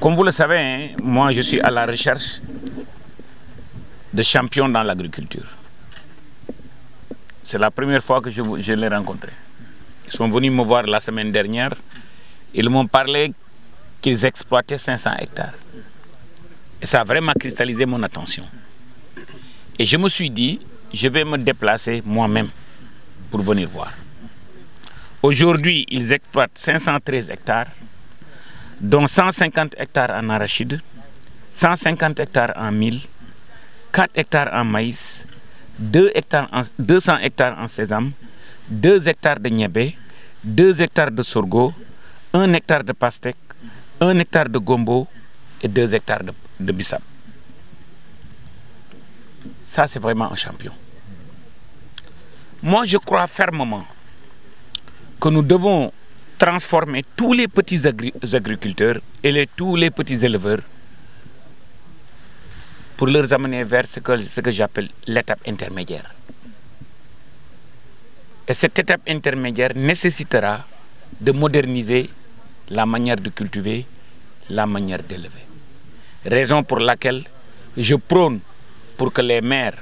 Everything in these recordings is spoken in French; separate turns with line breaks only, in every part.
Comme vous le savez, hein, moi je suis à la recherche de champions dans l'agriculture. C'est la première fois que je les rencontré. Ils sont venus me voir la semaine dernière. Ils m'ont parlé qu'ils exploitaient 500 hectares. Et ça a vraiment cristallisé mon attention. Et je me suis dit, je vais me déplacer moi-même pour venir voir. Aujourd'hui, ils exploitent 513 hectares, dont 150 hectares en arachide, 150 hectares en mil, 4 hectares en maïs, 200 hectares en sésame, 2 hectares de niébé, 2 hectares de sorgho, 1 hectare de pastèque, 1 hectare de gombo et 2 hectares de bissap. Ça, c'est vraiment un champion. Moi, je crois fermement que nous devons transformer tous les petits agriculteurs et tous les petits éleveurs pour les amener vers ce que j'appelle l'étape intermédiaire. Et cette étape intermédiaire nécessitera de moderniser la manière de cultiver, la manière d'élever. Raison pour laquelle je prône pour que les maires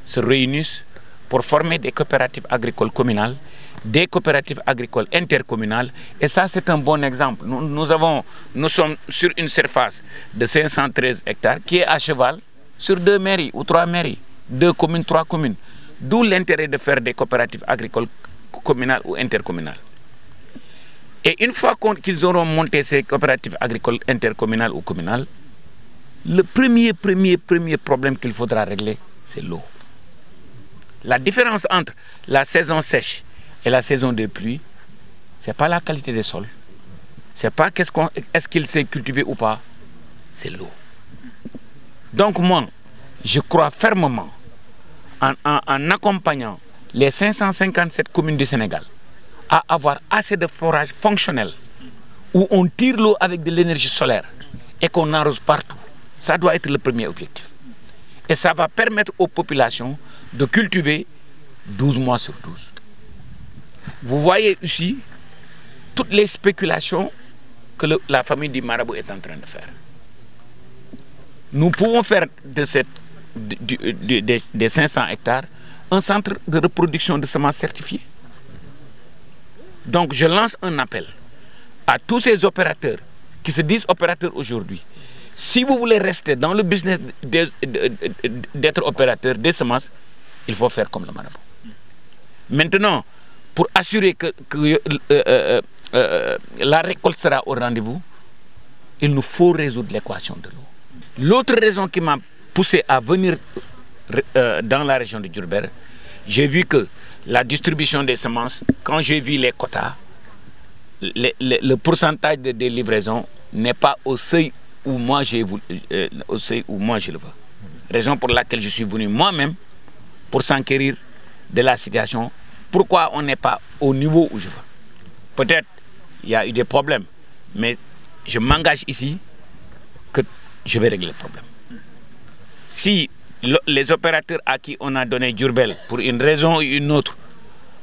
se réunissent pour former des coopératives agricoles communales, des coopératives agricoles intercommunales. Et ça, c'est un bon exemple. Nous sommes sur une surface de 513 hectares qui est à cheval sur 2 mairies ou 3 mairies, 2 communes, 3 communes. D'où l'intérêt de faire des coopératives agricoles communales ou intercommunales. Et une fois qu'ils auront monté ces coopératives agricoles intercommunales ou communales, le premier problème qu'il faudra régler, c'est l'eau. La différence entre la saison sèche et la saison de pluie, ce n'est pas la qualité des sols. Ce n'est pas est-ce qu'il s'est cultivé ou pas, c'est l'eau. Donc moi, je crois fermement en accompagnant les 557 communes du Sénégal à avoir assez de forages fonctionnels où on tire l'eau avec de l'énergie solaire et qu'on arrose partout. Ça doit être le premier objectif. Et ça va permettre aux populations de cultiver 12 mois sur 12. Vous voyez ici toutes les spéculations que la famille du marabout est en train de faire. Nous pouvons faire des 500 hectares un centre de reproduction de semences certifiées. Donc je lance un appel à tous ces opérateurs qui se disent opérateurs aujourd'hui. Si vous voulez rester dans le business d'être opérateur des semences, il faut faire comme le marabout. Maintenant, pour assurer que la récolte sera au rendez-vous, il nous faut résoudre l'équation de l'eau. L'autre raison qui m'a poussé à venir dans la région de Diourbel, j'ai vu que la distribution des semences, quand j'ai vu les quotas, le pourcentage des livraisons n'est pas au seuil où moi, je le veux. Raison pour laquelle je suis venu moi-même pour s'enquérir de la situation. Pourquoi on n'est pas au niveau où je veux? Peut-être il y a eu des problèmes, mais je m'engage ici que je vais régler le problème. Si les opérateurs à qui on a donné Diourbel, pour une raison ou une autre,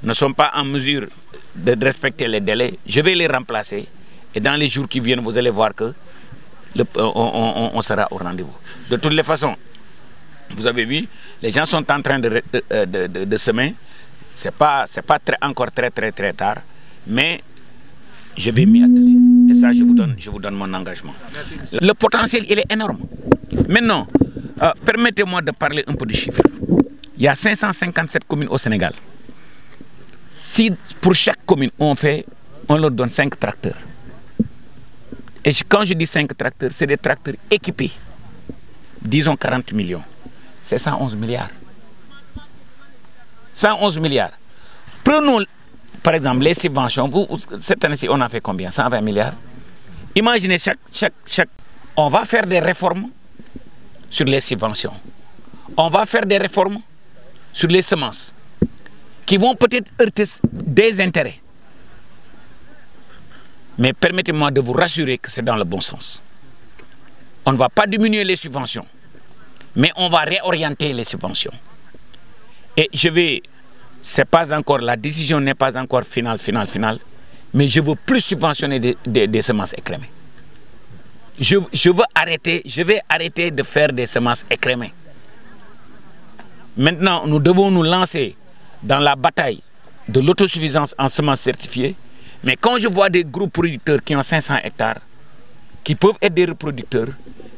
ne sont pas en mesure de respecter les délais, je vais les remplacer. Et dans les jours qui viennent, vous allez voir que on sera au rendez-vous. De toutes les façons, vous avez vu, les gens sont en train de semer. Ce n'est pas encore très tard, mais je vais m'y atteler. Et ça, je vous donne mon engagement. Merci. Le potentiel, il est énorme. Maintenant, permettez-moi de parler un peu de chiffres. Il y a 557 communes au Sénégal. Si pour chaque commune, on leur donne 5 tracteurs. Et quand je dis 5 tracteurs, c'est des tracteurs équipés. Disons 40 millions. C'est 111 milliards. 111 milliards. Prenons, par exemple, les subventions. Cette année-ci, on a fait combien? 120 milliards. Imaginez on va faire des réformes sur les subventions. On va faire des réformes sur les semences qui vont peut-être heurter des intérêts. Mais permettez-moi de vous rassurer que c'est dans le bon sens. On ne va pas diminuer les subventions, mais on va réorienter les subventions. Et la décision n'est pas encore finale, mais je veux plus subventionner des semences écrémées. je vais arrêter de faire des semences écrémées. Maintenant, nous devons nous lancer dans la bataille de l'autosuffisance en semences certifiées. Mais quand je vois des groupes producteurs qui ont 500 hectares, qui peuvent être des reproducteurs,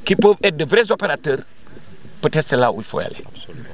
qui peuvent être de vrais opérateurs, peut-être c'est là où il faut aller. Absolument.